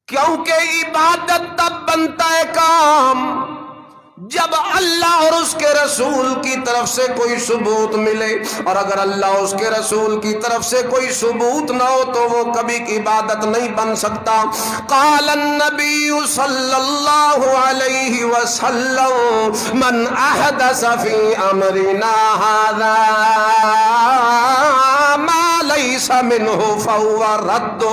کیونکہ عبادت تب بنتا ہے کام جب اللہ اور اس کے رسول کی طرف سے کوئی ثبوت ملے، اور اگر اللہ اور اس کے رسول کی طرف سے کوئی ثبوت نہ ہو تو وہ کبھی کی عبادت نہیں بن سکتا۔ قال النبی صلی اللہ علیہ وسلم من احدث فی امرنا ھذا ما لیس منہ فہو رد۔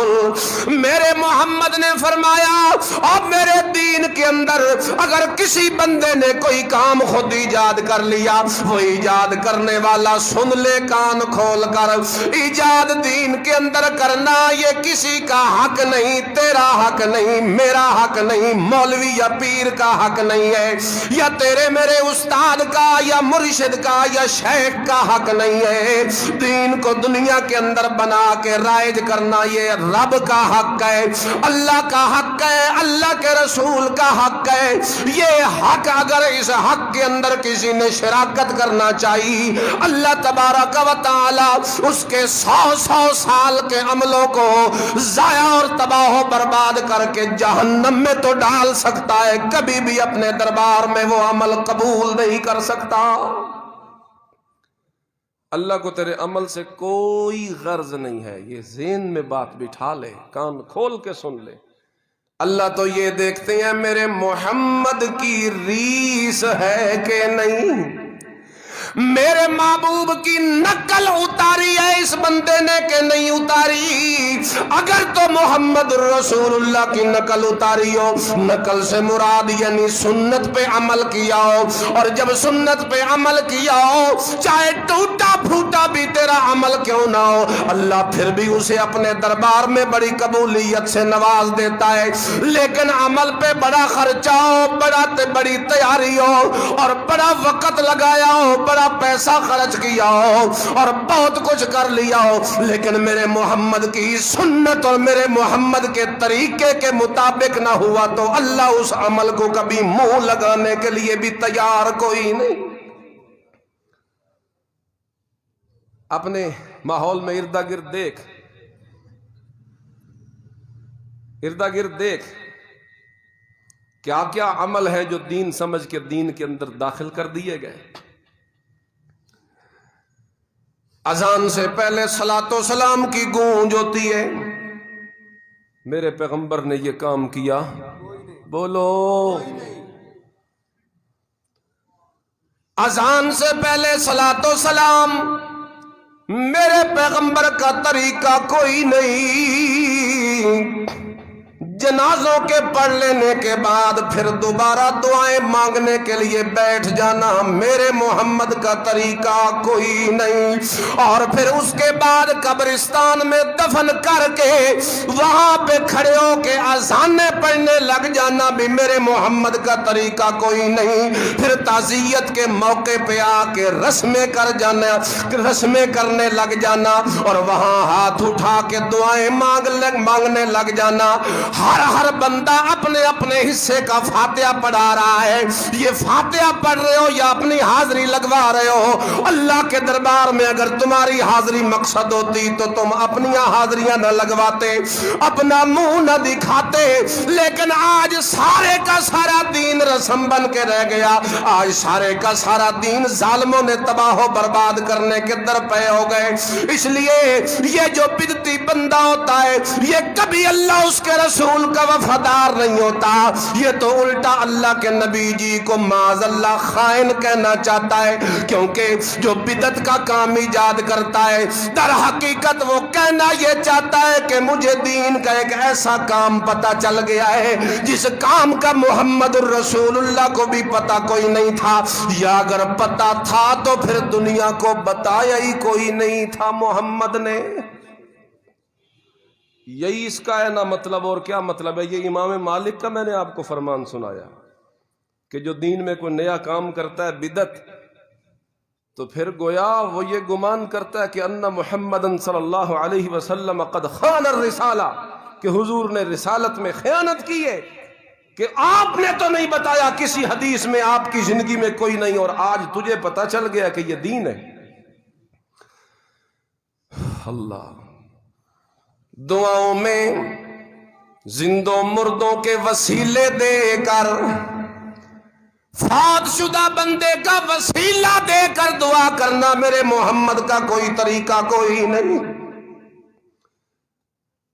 میرے محمد نے فرمایا اب میرے دین کے اندر اگر کسی بندے نے کوئی کام خود ایجاد کر لیا، وہ ایجاد کرنے والا سن لے کان کھول کر، ایجاد دین کے اندر کرنا یہ کسی کا حق نہیں، تیرا حق نہیں، میرا حق نہیں، مولوی یا پیر کا حق نہیں ہے، یا تیرے میرے استاد کا یا مرشد کا یا شیخ کا حق نہیں ہے۔ دین کو دنیا کے اندر بنا کے رائج کرنا یہ رب کا حق ہے، اللہ کا حق ہے، اللہ کے رسول کا حق ہے۔ یہ حق اگر اس حق کے اندر کسی نے شراکت کرنا چاہیے، اللہ تبارک و تعالی اس کے 100 سال کے عملوں کو ضائع اور تباہ و برباد کر کے جہنم میں تو ڈال سکتا ہے، کبھی بھی اپنے دربار میں وہ عمل قبول نہیں کر سکتا۔ اللہ کو تیرے عمل سے کوئی غرض نہیں ہے، یہ ذہن میں بات بٹھا لے، کان کھول کے سن لے۔ اللہ تو یہ دیکھتے ہیں میرے محمد کی ریس ہے کہ نہیں، میرے محبوب کی نقل اتاری ہے اس بندے نے کہ نہیں اتاری۔ اگر تو محمد رسول اللہ کی نقل اتاری ہو، نقل سے مراد یعنی سنت پہ عمل کیا ہو، اور جب سنت پہ عمل کیا ہو چاہے ٹوٹا پھوٹا بھی تیرا عمل کیوں نہ ہو، اللہ پھر بھی اسے اپنے دربار میں بڑی قبولیت سے نواز دیتا ہے۔ لیکن عمل پہ بڑا خرچہ ہو، بڑی تیاری ہو، اور بڑا وقت لگایا ہو، بڑا پیسہ خرچ کیا ہو، اور بہت کچھ کر لیا ہو، لیکن میرے محمد کی سنت اور میرے محمد کے طریقے کے مطابق نہ ہوا تو اللہ اس عمل کو کبھی منہ لگانے کے لیے بھی تیار کوئی نہیں۔ اپنے ماحول میں اردا گرد دیکھ کیا کیا عمل ہے جو دین سمجھ کے دین کے اندر داخل کر دیے گئے۔ اذان سے پہلے صلاۃ و سلام کی گونج ہوتی ہے، میرے پیغمبر نے یہ کام کیا؟ بولو۔ اذان سے پہلے صلاۃ و سلام میرے پیغمبر کا طریقہ کوئی نہیں۔ جنازوں کے پڑھ لینے کے بعد پھر دوبارہ دعائیں مانگنے کے لیے بیٹھ جانا میرے محمد کا طریقہ کوئی نہیں، اور پھر اس کے بعد قبرستان میں دفن کر کے وہاں پہ کھڑے ہو کے اذانیں پڑھنے لگ جانا بھی میرے محمد کا طریقہ کوئی نہیں۔ پھر تعزیت کے موقع پہ آ کے رسمیں کرنے لگ جانا، اور وہاں ہاتھ اٹھا کے دعائیں مانگنے لگ جانا۔ ہر بندہ اپنے اپنے حصے کا فاتحہ پڑھا رہا ہے، یہ فاتحہ پڑھ رہے ہو یا اپنی حاضری لگوا رہے ہو؟ اللہ کے دربار میں اگر تمہاری حاضری مقصد ہوتی تو تم اپنی حاضریاں نہ لگواتے، اپنا منہ نہ دکھاتے، لیکن آج سارے کا سارا دین رسم بن کے رہ گیا، آج سارے کا سارا دین ظالموں نے تباہ و برباد کرنے کے درپے ہو گئے۔ اس لیے یہ جو بدعتی بندہ ہوتا ہے یہ کبھی اللہ اس کے رسول کا وفادار نہیں ہوتا، یہ تو الٹا اللہ کے نبی جی کو معاذ اللہ خائن کہنا چاہتا ہے، کیونکہ جو بدعت کا کام ایجاد کرتا ہے در حقیقت وہ کہنا یہ چاہتا ہے کہ مجھے دین کا ایک ایسا کام پتہ چل گیا ہے جس کام کا محمد الرسول اللہ کو بھی پتہ کوئی نہیں تھا، یا اگر پتہ تھا تو پھر دنیا کو بتایا ہی کوئی نہیں تھا محمد نے۔ یہی اس کا ہے نا مطلب، اور کیا مطلب ہے؟ یہ امام مالک کا میں نے آپ کو فرمان سنایا کہ جو دین میں کوئی نیا کام کرتا ہے بدعت، تو پھر گویا وہ یہ گمان کرتا ہے کہ ان محمد صلی اللہ علیہ وسلم قد خان الرسالہ، کہ حضور نے رسالت میں خیانت کی ہے، کہ آپ نے تو نہیں بتایا کسی حدیث میں آپ کی زندگی میں کوئی نہیں، اور آج تجھے پتا چل گیا کہ یہ دین ہے۔ اللہ دعاؤں میں زندوں مردوں کے وسیلے دے کر، فوت شدہ بندے کا وسیلہ دے کر دعا کرنا میرے محمد کا کوئی طریقہ کوئی نہیں۔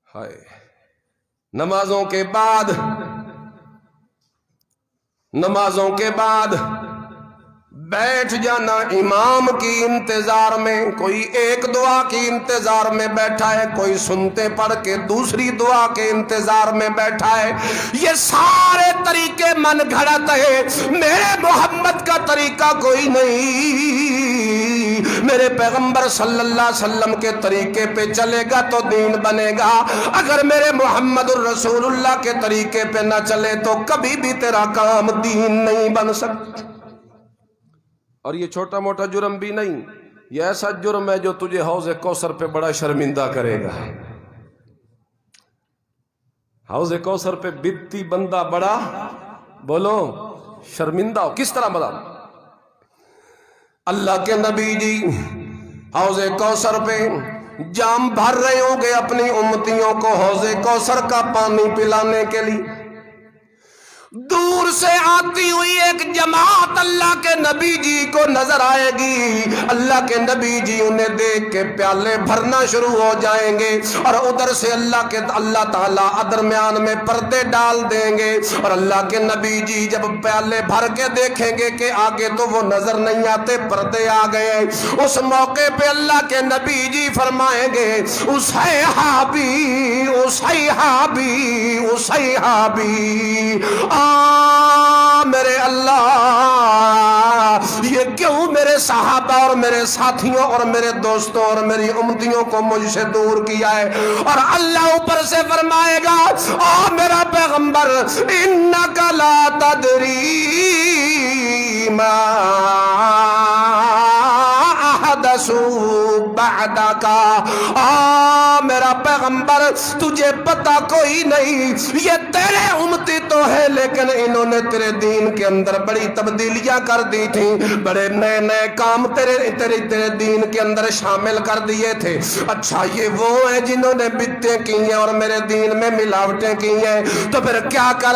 ہائے، نمازوں کے بعد بیٹھ جانا امام کی انتظار میں، کوئی ایک دعا کی انتظار میں بیٹھا ہے، کوئی سنتے پڑھ کے دوسری دعا کے انتظار میں بیٹھا ہے، یہ سارے طریقے من گھڑت ہے، میرے محمد کا طریقہ کوئی نہیں۔ میرے پیغمبر صلی اللہ علیہ وسلم کے طریقے پہ چلے گا تو دین بنے گا، اگر میرے محمد الرسول اللہ کے طریقے پہ نہ چلے تو کبھی بھی تیرا کام دین نہیں بن سکتا۔ اور یہ چھوٹا موٹا جرم بھی نہیں، یہ ایسا جرم ہے جو تجھے حوض کوثر پہ بڑا شرمندہ کرے گا۔ حوض کوثر پہ بتی بندہ بڑا، بولو، شرمندہ ہو۔ کس طرح بتا؟ اللہ کے نبی جی حوض کوثر پہ جام بھر رہے ہوں گے اپنی امتیوں کو حوض کوثر کا پانی پلانے کے لیے، دور سے آتی ہوئی ایک جماعت اللہ کے نبی جی کو نظر آئے گی، اللہ کے نبی جی انہیں دیکھ کے پیالے بھرنا شروع ہو جائیں گے، اور ادھر سے اللہ تعالیٰ درمیان میں پردے ڈال دیں گے، اور اللہ کے نبی جی جب پیالے بھر کے دیکھیں گے کہ آگے تو وہ نظر نہیں آتے، پردے آ گئے، اس موقع پہ اللہ کے نبی جی فرمائیں گے، اصحابی اصحابی اصحابی، میرے اللہ، یہ کیوں میرے صحابہ اور میرے ساتھیوں اور میرے دوستوں اور میری امتیوں کو مجھ سے دور کیا ہے؟ اور اللہ اوپر سے فرمائے گا، میرا پیغمبر، انک لا تدری ما احدثوا بعدک، میرا پیغمبر تجھے پتا کوئی نہیں، یہ تیرے امتی تو ہے لیکن انہوں نے تیرے دین کے اندر بڑی تبدیلیاں کر دی تھیں، بڑے نئے نئے کام تیرے دین کے اندر شامل کر دیے تھے۔ اچھا، یہ وہ ہیں جنہوں نے بدعتیں کی ہیں اور میرے دین میں ملاوٹیں کی ہیں، تو پھر کیا کر،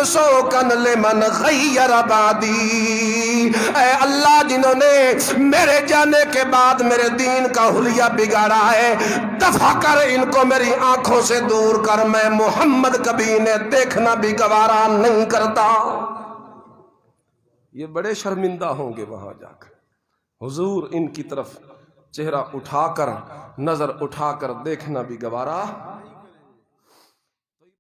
سوکن لمن غیر بعدی، اے اللہ جنہوں نے میرے جانے کے بعد میرے دین کا حلیہ بگاڑا ہے، دفع کر ان کو میری آنکھوں سے دور کر، میں محمد کبھی انہیں دیکھنا بھی گوارا نہیں کرتا۔ یہ بڑے شرمندہ ہوں گے وہاں جا کر، حضور ان کی طرف چہرہ اٹھا کر، نظر اٹھا کر دیکھنا بھی گوارا